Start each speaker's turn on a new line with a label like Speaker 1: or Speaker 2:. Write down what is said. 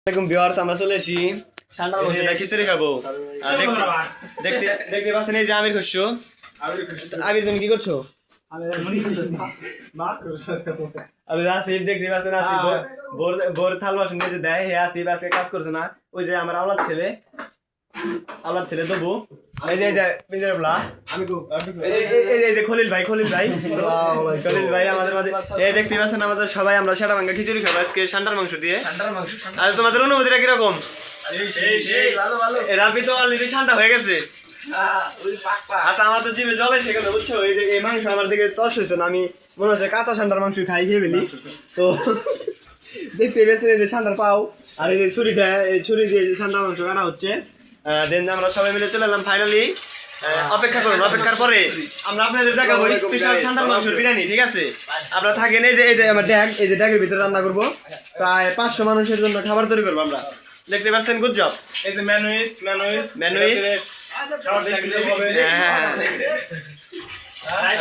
Speaker 1: viewers আমরা চলে এসেছি ঠান্ডার মধ্যে খিচুড়ি খাবো আর দেখতে দেখতে পাচ্ছেন এই যে আমির খুশো আমির তুমি কি করছো আমি আসিফ দেখতে পাচ্ছেন আসিফ বোর থাল বাসন নিয়ে যে দেয় হে আসিফ আজকে কাজ করছে না ওই যে আমার আওলাদ ছেলে তবু এই যে পিঞ্জরাবলা এই যে খলিল ভাই খলিল ভাই আমাদের মাঝে এই দেখতে পাচ্ছেন আমাদের সবাই আমরা সেটা ভাঙা খিচুড়ি খাবো আজকে ষান্ডার মাংস দিয়ে আর তোমাদের অনুভূতিটা কিরকম রাবি তো অলরেডি ঠান্ডা হয়ে গেছে আচ্ছা আমার তো জিভে জল এসে গেল বুঝছো এই যে এই মাংস আমার দিকে তর্স হয়েছে না আমি মনে হচ্ছে কাঁচা ষান্ডার মাংস খাই খেয়ে ফেলি তো দেখতে পেয়েছেন এই যে ষান্ডার পাও আর এই যে ছুরি দিয়ে ষান্ডার মাংস কাটা হচ্ছে দেন আমরা সবাই মিলে চলে এলাম ফাইনালি অপেক্ষা করুন অপেক্ষার পরে আমরা আপনাদের জায়গা বলি স্পেশাল ষান্ডার মাংসের বিরিয়ানি ঠিক আছে আপনারা থাকেন এই যে আমার ড্যাগ এই যে ড্যাগের ভিতরে রান্না করবো প্রায় 500 মানুষের জন্য খাবার তৈরি করবো আমরা দেখতে পাচ্ছেন গুড জব
Speaker 2: এই যে ম্যানুইস
Speaker 1: হ্যাঁ